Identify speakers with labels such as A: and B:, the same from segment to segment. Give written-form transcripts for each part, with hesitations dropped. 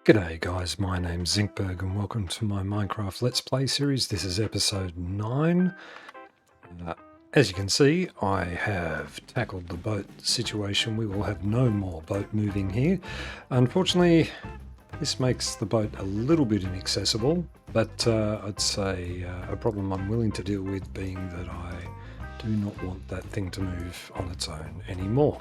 A: G'day guys, my name's Zinkberg and welcome to my Minecraft Let's Play series. This is episode 9. As you can see, I have tackled the boat situation. We will have no more boat moving here. Unfortunately, this makes the boat a little bit inaccessible, but I'd say a problem I'm willing to deal with, being that I do not want that thing to move on its own anymore.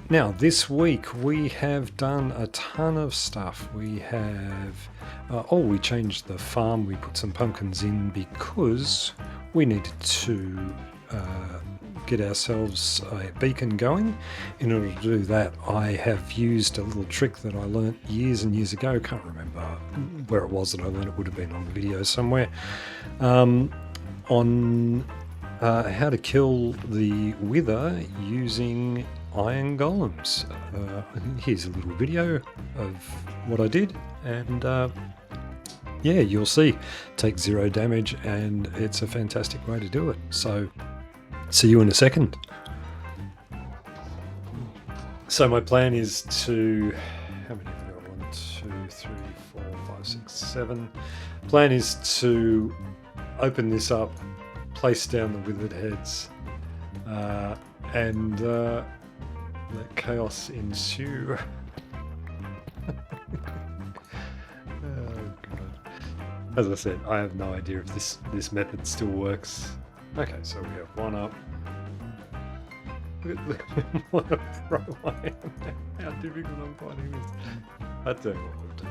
A: Now, this week we have done a ton of stuff. We have, we changed the farm. We put some pumpkins in because we needed to get ourselves a beacon going. In order to do that, I have used a little trick that I learnt years and years ago. Can't remember where it was that I learned. It would have been on the video somewhere. On how to kill the wither using iron golems. Here's a little video of what I did, and yeah, you'll see. Take 0 damage, and it's a fantastic way to do it. So, see you in a second. So my plan is to, how many have I got? 1, 2, 3, 4, 5, 6, 7. Plan is to open this up, place down the withered heads, and let chaos ensue. Oh god. As I said, I have no idea if this method still works. Okay, so we have one up. Look at what a pro I am. How difficult I'm finding this. I tell you what we'll do.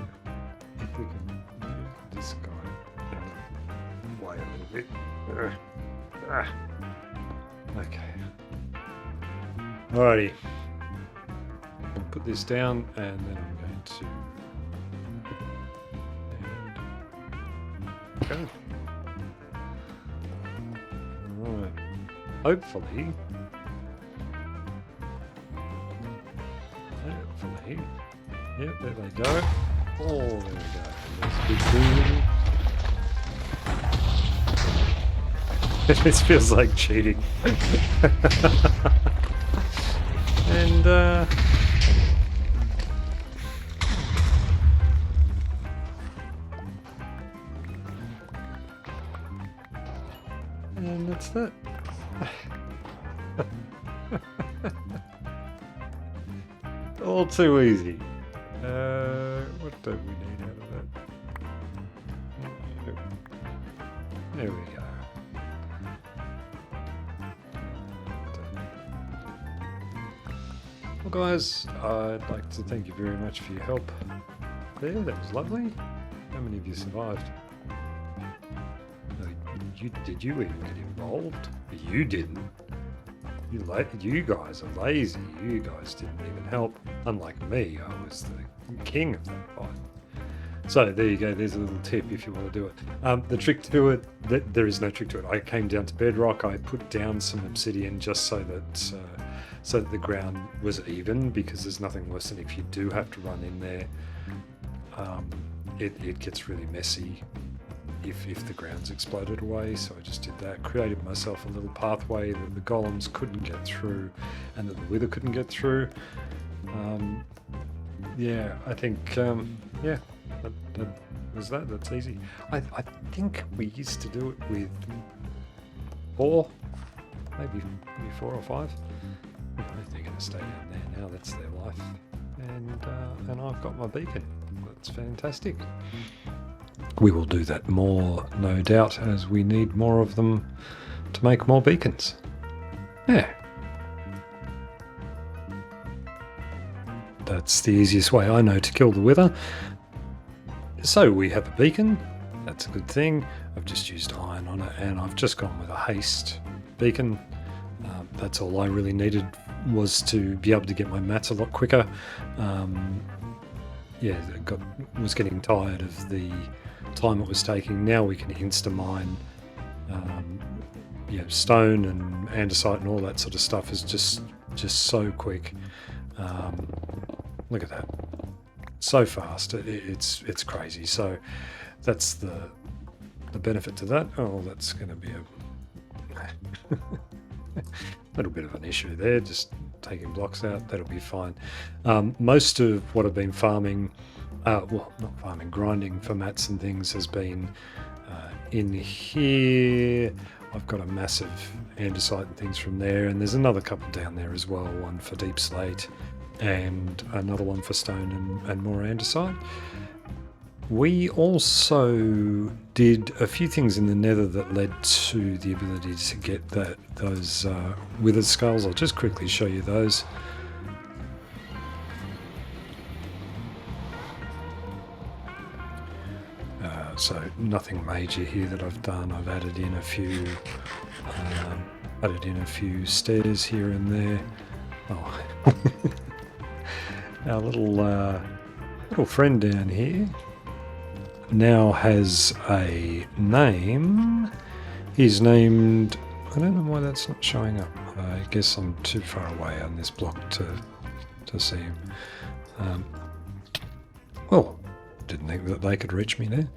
A: If we can move this guy down way a little bit. Okay. Alrighty. I'll put this down, and then I'm going to go. Alright. Hopefully. Yep, there they go. Oh, there we go. There's a big boom. This feels like cheating. And that's that. All too easy. What do we need out of that? There we go. Well guys, I'd like to thank you very much for your help there. That was lovely. How many of you survived? Did you even get involved? You didn't. You guys are lazy. You guys didn't even help. Unlike me, I was the king of that fight. So there you go. There's a little tip if you want to do it. The trick to it, there is no trick to it. I came down to bedrock. I put down some obsidian just so that the ground was even, because there's nothing worse than if you do have to run in there. It gets really messy if the ground's exploded away. So I just did that, created myself a little pathway that the golems couldn't get through and that the wither couldn't get through. Yeah, I think yeah, that was that. That's easy. I think we used to do it with 4, maybe 4 or 5. I think they're going to stay down there now. That's their life. And I've got my beacon. That's fantastic. We will do that more, no doubt, as we need more of them to make more beacons. Yeah. That's the easiest way I know to kill the wither. So we have a beacon. That's a good thing. I've just used iron on it, and I've just gone with a haste beacon. That's all I really needed, was to be able to get my mats a lot quicker. Yeah, was getting tired of the time it was taking. Now we can insta-mine, stone and andesite and all that sort of stuff is just so quick. Look at that, so fast. It's crazy. So that's the benefit to that. Oh, that's going to be a little bit of an issue there. Just taking blocks out. That'll be fine. Most of what I've been farming, well, not farming, grinding for mats and things has been in here. I've got a massive andesite and things from there, and there's another couple down there as well, one for deep slate and another one for stone and more andesite. We also did a few things in the nether that led to the ability to get those withered skulls. I'll just quickly show you those. So nothing major here that I've done. I've added in a few stairs here and there. Oh, our little friend down here now has a name. He's named, I don't know why that's not showing up. I guess I'm too far away on this block to see him. Well, didn't think that they could reach me there.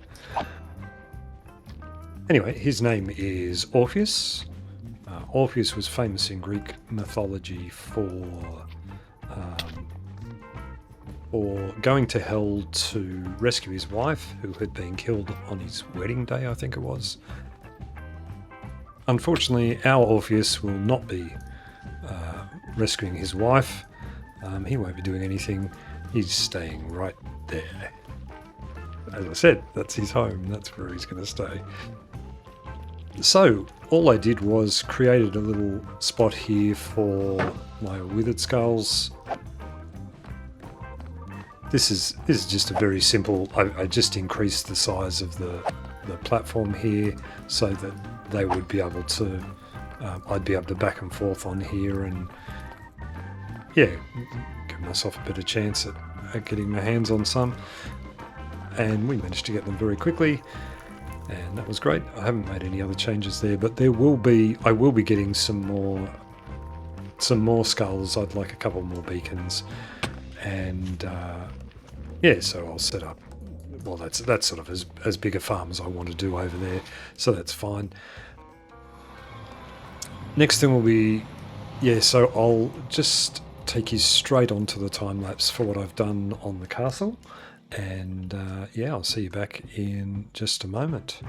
A: Anyway, his name is Orpheus. Orpheus was famous in Greek mythology for going to hell to rescue his wife, who had been killed on his wedding day, I think it was. Unfortunately, our Orpheus will not be rescuing his wife. He won't be doing anything. He's staying right there. As I said, that's his home. That's where he's going to stay. So all I did was created a little spot here for my withered skulls. This is just a very simple, I just increased the size of the platform here so that they would be able to, I'd be able to back and forth on here and yeah, give myself a better chance at getting my hands on some. And we managed to get them very quickly, and that was great. I haven't made any other changes there, but I will be getting some more skulls. I'd like a couple more beacons, and yeah, so I'll set up. Well, that's sort of as big a farm as I want to do over there, so that's fine. Next thing will be, yeah, so I'll just take you straight onto the time lapse for what I've done on the castle. And yeah, I'll see you back in just a moment.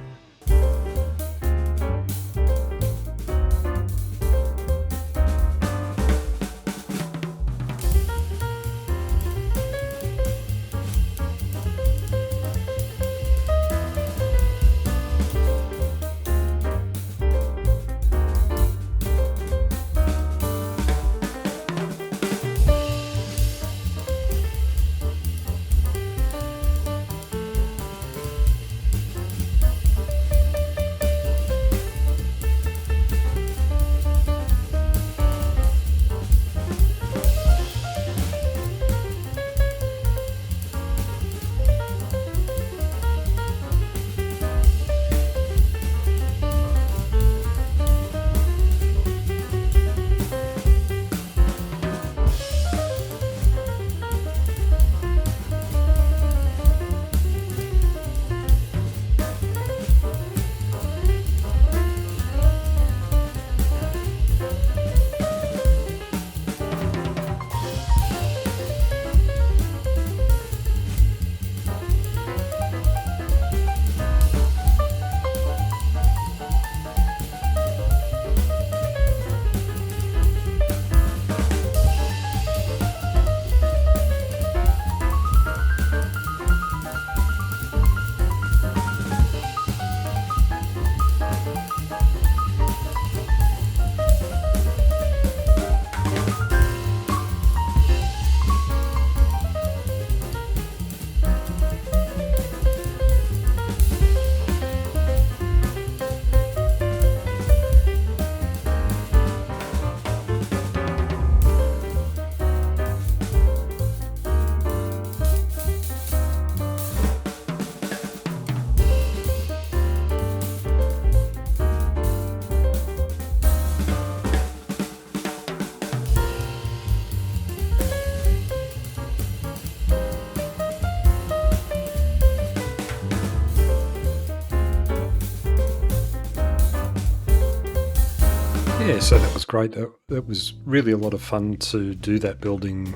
A: Yeah, so that was great. That was really a lot of fun to do that building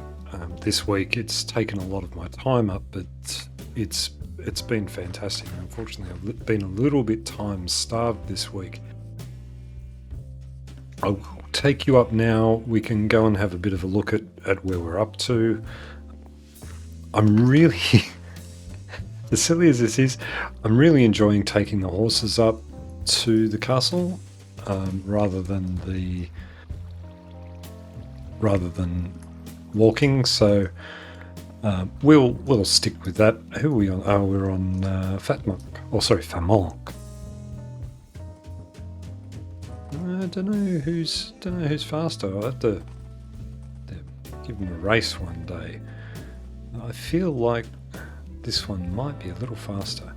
A: this week. It's taken a lot of my time up, but it's been fantastic. Unfortunately, I've been a little bit time starved this week. I will take you up now. We can go and have a bit of a look at where we're up to. I'm really, as silly as this is, I'm really enjoying taking the horses up to the castle rather than walking. So we'll stick with that. Who are we on? Oh, we're on Famonk. I don't know who's faster. I'll have to give them a race one day. I feel like this one might be a little faster.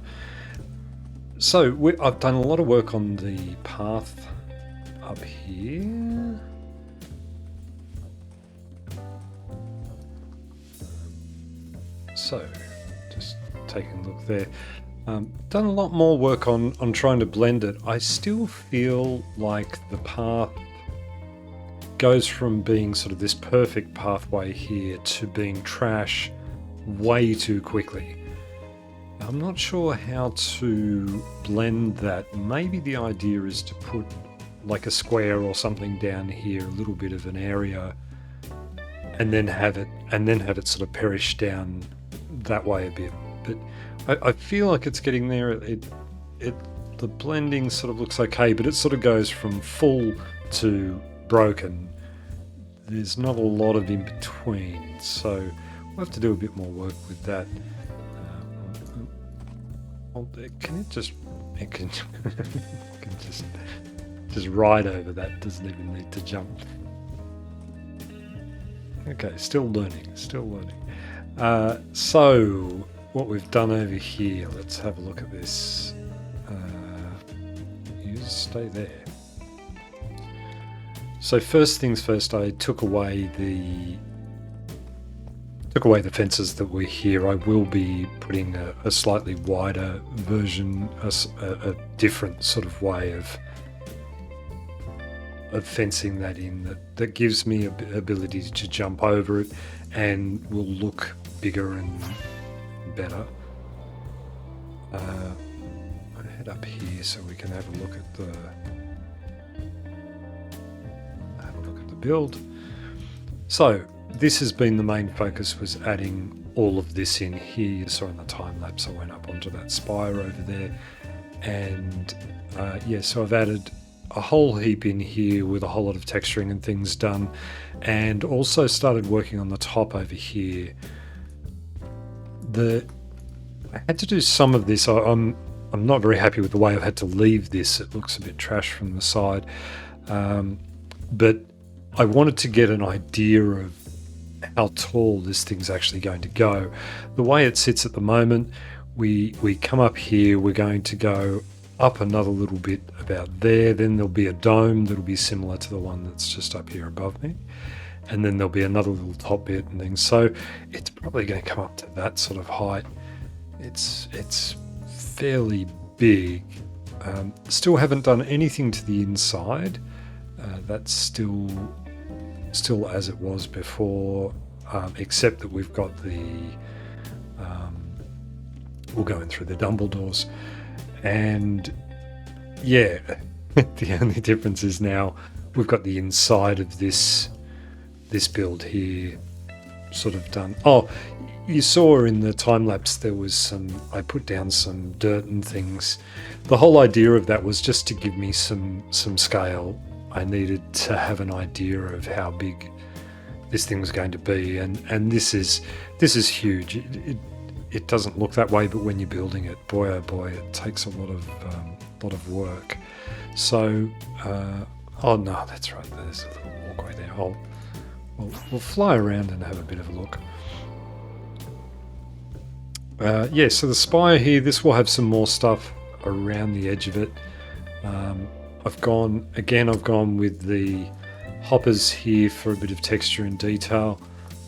A: So I've done a lot of work on the path up here. So just taking a look there. Done a lot more work on trying to blend it. I still feel like the path goes from being sort of this perfect pathway here to being trash way too quickly. I'm not sure how to blend that. Maybe the idea is to put like a square or something down here, a little bit of an area, and then have it sort of perish down that way a bit. But I feel like it's getting there. The blending sort of looks okay, but it sort of goes from full to broken. There's not a lot of in between, so we'll have to do a bit more work with that. Can it just just ride over that? Doesn't even need to jump. Okay, still learning. So what we've done over here, let's have a look at this. You just stay there. So first things first, I took away the fences that were here. I will be putting a slightly wider version, a different sort of way of fencing that in that gives me ability to jump over it and will look bigger and better. I'll head up here so we can have a look at the build. So this has been the main focus, was adding all of this in here. So in the time lapse I went up onto that spire over there, and so I've added a whole heap in here with a whole lot of texturing and things done, and also started working on the top over here. I had to do some of this. I'm not very happy with the way I've had to leave this. It looks a bit trash from the side, but I wanted to get an idea of how tall this thing's actually going to go. The way it sits at the moment, we come up here, we're going to go up another little bit about there, then there'll be a dome that'll be similar to the one that's just up here above me, and then there'll be another little top bit and things. So it's probably going to come up to that sort of height. It's fairly big. Still haven't done anything to the inside. That's still as it was before, except that we've got we'll go in through the Dumbledores, and yeah, the only difference is now we've got the inside of this build here sort of done. Oh, you saw in the time lapse there was I put down some dirt and things. The whole idea of that was just to give me some scale. I needed to have an idea of how big this thing was going to be, and this is huge. It doesn't look that way, but when you're building it, boy oh boy, it takes a lot of work. So oh no, that's right, there's a little walkway there. We'll fly around and have a bit of a look. So the spire here, this will have some more stuff around the edge of it. I've gone with the hoppers here for a bit of texture and detail.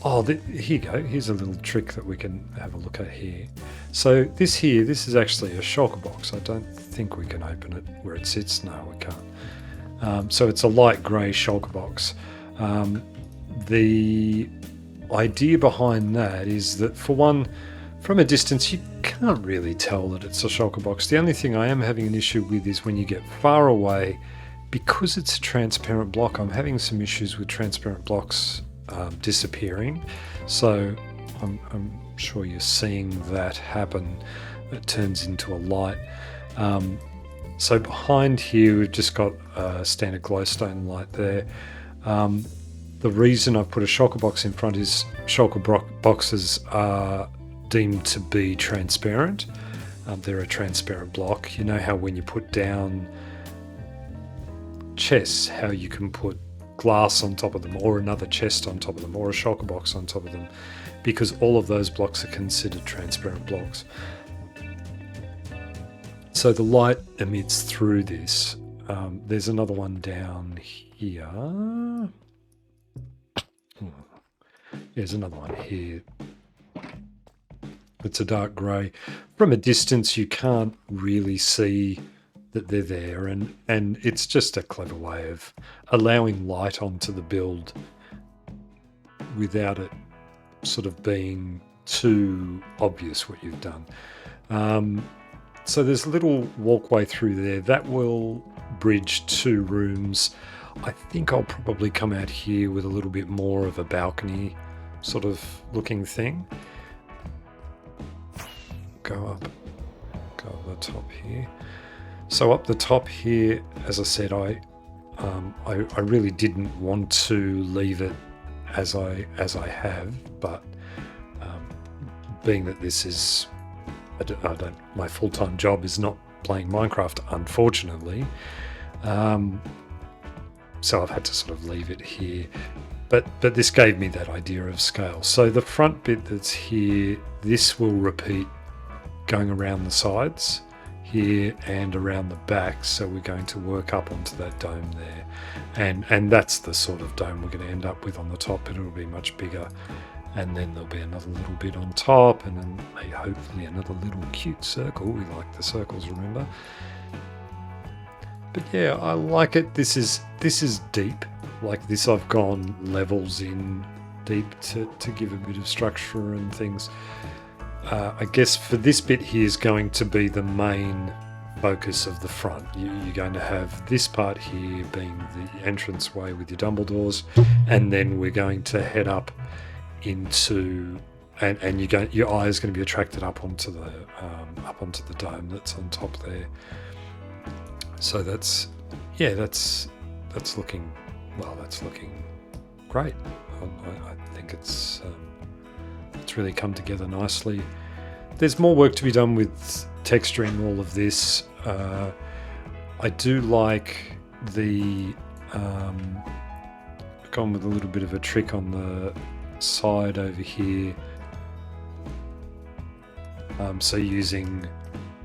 A: Oh, here you go. Here's a little trick that we can have a look at here. So this is actually a shulker box. I don't think we can open it where it sits. No, we can't. So it's a light grey shulker box. The idea behind that is that, for one, from a distance you can't really tell that it's a shulker box. The only thing I am having an issue with is when you get far away, because it's a transparent block. I'm having some issues with transparent blocks disappearing. So I'm sure you're seeing that happen. It turns into a light. So behind here we've just got a standard glowstone light there. The reason I've put a shulker box in front is shulker boxes are deemed to be transparent. They're a transparent block. You know how when you put down chests, how you can put glass on top of them, or another chest on top of them, or a shulker box on top of them, because all of those blocks are considered transparent blocks. So the light emits through this. There's another one down here. There's another one here. It's a dark grey. From a distance you can't really see that they're there, and it's just a clever way of allowing light onto the build without it sort of being too obvious what you've done. So there's a little walkway through there that will bridge 2 rooms. I think I'll probably come out here with a little bit more of a balcony sort of looking thing. Go up the top here. So up the top here, as I said, I really didn't want to leave it as I have, but being that this is my full-time job is not playing Minecraft, unfortunately, so I've had to sort of leave it here. But this gave me that idea of scale. So the front bit that's here, this will repeat going around the sides here and around the back, so we're going to work up onto that dome there, and that's the sort of dome we're going to end up with on the top. It'll be much bigger, and then there'll be another little bit on top, and then hopefully another little cute circle. We like the circles, remember? But yeah, I like it. This is deep. Like this, I've gone levels in deep to give a bit of structure and things. I guess for this bit here is going to be the main focus of the front. You're going to have this part here being the entranceway with your Dumbledores, and then we're going to head up into, and your eye is going to be attracted up onto the dome that's on top there. So that's looking great. I think it's really come together nicely. There's more work to be done with texturing all of this. I do like the gone with a little bit of a trick on the side over here. So using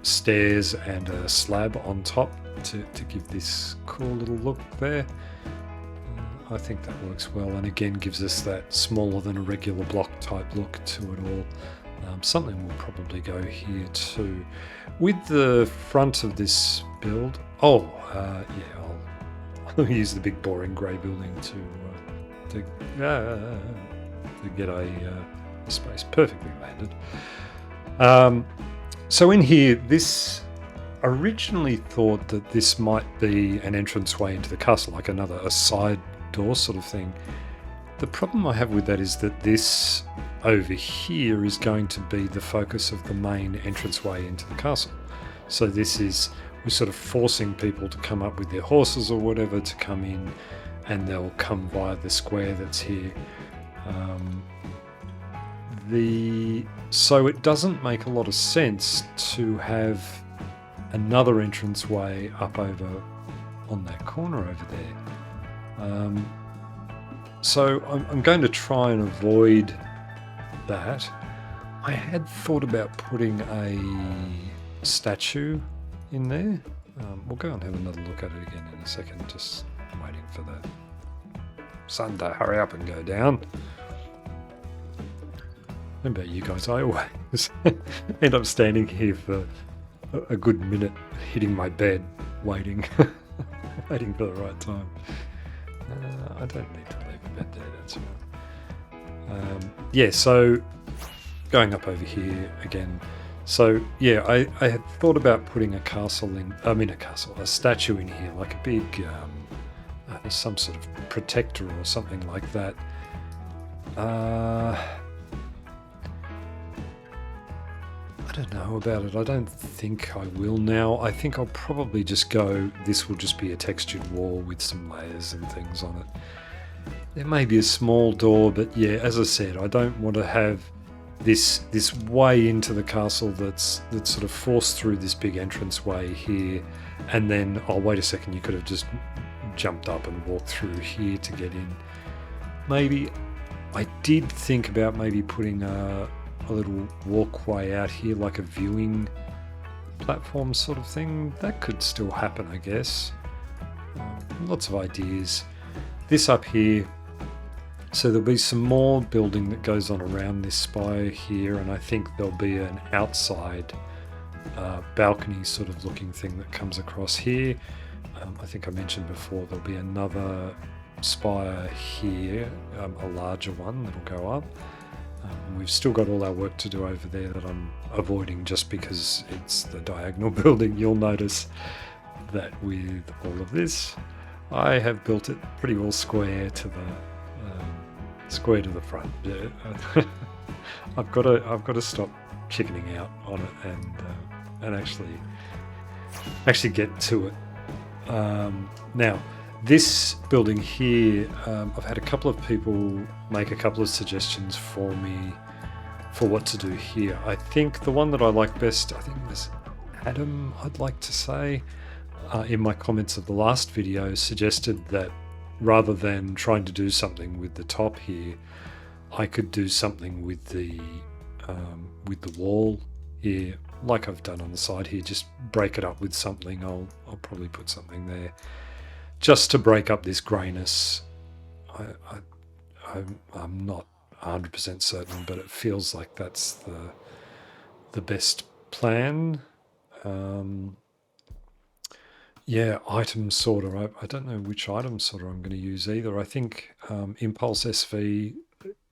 A: stairs and a slab on top to give this cool little look there. I think that works well, and again gives us that smaller than a regular block type look to it all. Something will probably go here too. With the front of this build, I'll use the big boring grey building to get a space perfectly landed. So in here, this originally thought that this might be an entranceway into the castle, like a side door sort of thing. The problem I have with that is that this over here is going to be the focus of the main entranceway into the castle. So we're sort of forcing people to come up with their horses or whatever to come in, and they'll come via the square that's here. So it doesn't make a lot of sense to have another entranceway up over on that corner over there. So I'm going to try and avoid that. I had thought about putting a statue in there. We'll go and have another look at it again in a second, just waiting for the sun to hurry up and go down. How about you guys? I always end up standing here for a good minute, hitting my bed, waiting. waiting for the right time. I don't need to leave a bed there, that's right. Yeah, so going up over here again. So yeah, I had thought about putting a statue in here, like a big, some sort of protector or something like that. I don't know about it. I don't think I will now. I think I'll probably just go, this will just be a textured wall with some layers and things on it. There may be a small door, but yeah, as I said, I don't want to have this way into the castle that's sort of forced through this big entranceway here, and then, oh wait a second, you could have just jumped up and walked through here to get in. Maybe I did think about maybe putting a little walkway out here, like a viewing platform sort of thing. That could still happen, I guess. Lots of ideas. This up here, so there'll be some more building that goes on around this spire here, and I think there'll be an outside balcony sort of looking thing that comes across here. I think I mentioned before there'll be another spire here, a larger one that'll go up. We've still got all our work to do over there that I'm avoiding just because it's the diagonal building. You'll notice that with all of this, I have built it pretty well square to the front. Yeah. I've got to stop chickening out on it and actually get to it. Now, this building here, I've had a couple of people make a couple of suggestions for me for what to do here. I think the one that I like best, I think it was Adam, I'd like to say, in my comments of the last video, suggested that rather than trying to do something with the top here, I could do something with the wall here, like I've done on the side here. Just break it up with something. I'll probably put something there, just to break up this greyness. I'm not 100% certain, but it feels like that's the best plan. Yeah, item sorter. I don't know which item sorter I'm going to use either. I think Impulse SV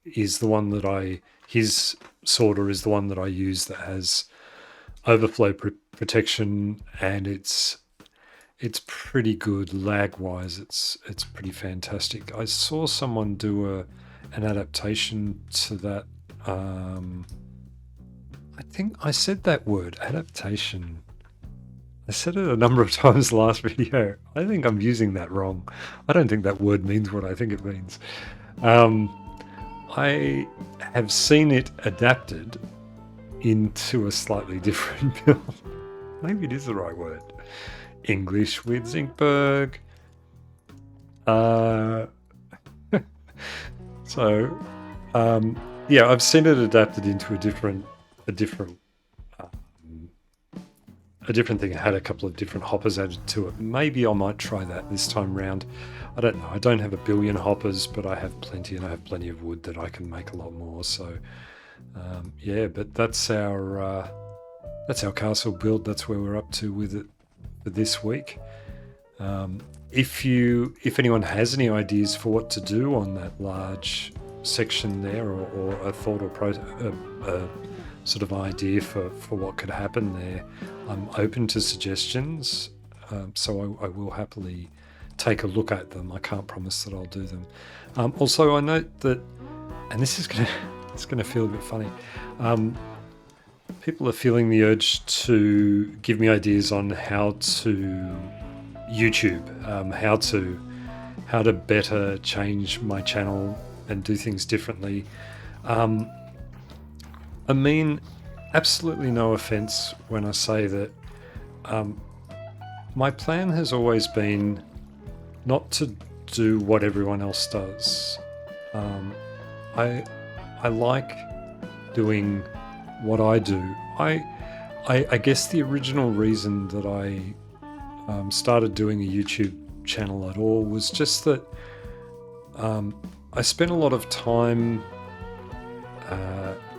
A: is the one that his sorter is the one that I use that has overflow protection, and it's pretty good lag wise. It's pretty fantastic. I saw someone do an adaptation to that. I think I said that word, adaptation. I said it a number of times last video. I think I'm using that wrong. I don't think that word means what I think it means. I have seen it adapted into a slightly different build. Maybe it is the right word. English with Zinkberg. Yeah, I've seen it adapted into a different thing. It had a couple of different hoppers added to it. Maybe I might try that this time round. I don't know. I don't have a billion hoppers, but I have plenty, and I have plenty of wood that I can make a lot more. So, yeah, but that's our castle build. That's where we're up to with it for this week. If anyone has any ideas for what to do on that large section there, or a thought or sort of idea for what could happen there, I'm open to suggestions, so I will happily take a look at them. I can't promise that I'll do them. Also, I note that, and this is gonna feel a bit funny, people are feeling the urge to give me ideas on how to YouTube, how to better change my channel and do things differently. I mean, absolutely no offense when I say that my plan has always been not to do what everyone else does. I like doing what I do. I guess the original reason that I started doing a YouTube channel at all was just that I spent a lot of time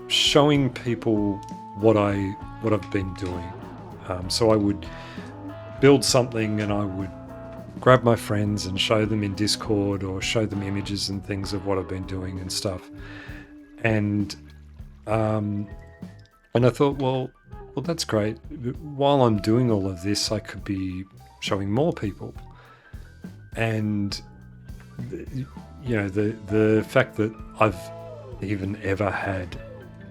A: showing people what I've been doing. So I would build something and I would grab my friends and show them in Discord or show them images and things of what I've been doing and stuff. And I thought, well, that's great. While I'm doing all of this, I could be showing more people. And the fact that I've even ever had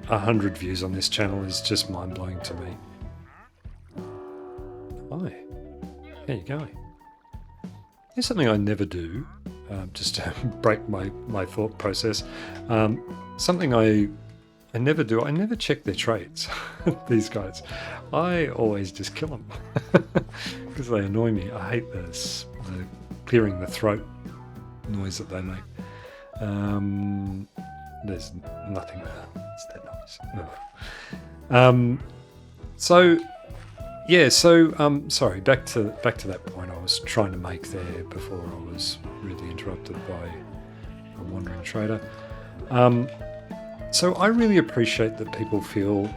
A: 100 views on this channel is just mind-blowing to me. Hi, how you going? Here's something I never do, just to break my thought process. Something I never do. I never check their traits. These guys, I always just kill them because they annoy me. I hate the clearing the throat noise that they make. There's nothing there. It's that noise. No. Sorry. Back to that point I was trying to make there before I was really interrupted by a wandering trader. So I really appreciate that people feel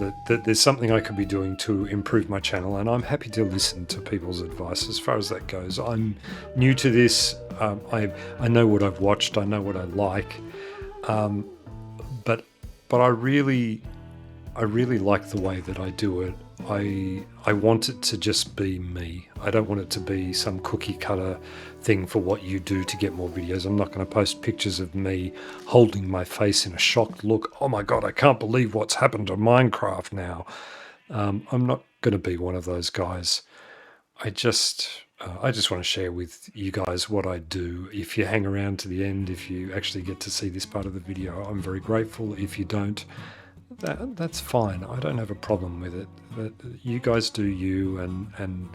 A: that there's something I could be doing to improve my channel, and I'm happy to listen to people's advice as far as that goes. I'm new to this. I know what I've watched. I know what I like. But I really like the way that I do it. I want it to just be me. I don't want it to be some cookie cutter thing for what you do to get more videos. I'm not going to post pictures of me holding my face in a shocked look. Oh my God, I can't believe what's happened to Minecraft now. I'm not going to be one of those guys. I just want to share with you guys what I do. If you hang around to the end, if you actually get to see this part of the video, I'm very grateful. If you don't, that's fine. I don't have a problem with it. But you guys do you, and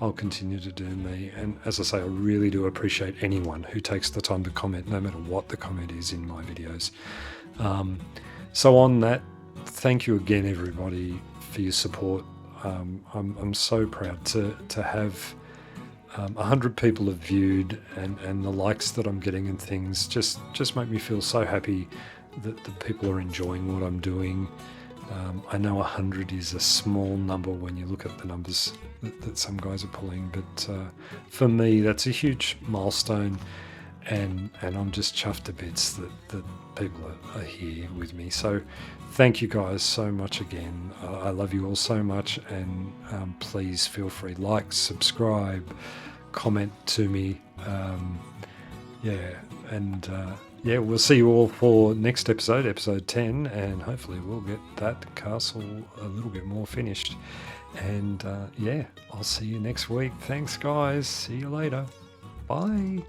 A: I'll continue to do me. And as I say, I really do appreciate anyone who takes the time to comment, no matter what the comment is in my videos. So on that, thank you again, everybody, for your support. I'm so proud to have 100 people have viewed, and the likes that I'm getting and things just make me feel so happy that the people are enjoying what I'm doing. I know 100 is a small number when you look at the numbers that some guys are pulling, but for me that's a huge milestone, and I'm just chuffed to bits that people are here with me. So thank you guys so much again. I love you all so much, and please feel free, like, subscribe, comment to me. We'll see you all for next episode 10, and hopefully we'll get that castle a little bit more finished. And I'll see you next week. Thanks guys, see you later, bye.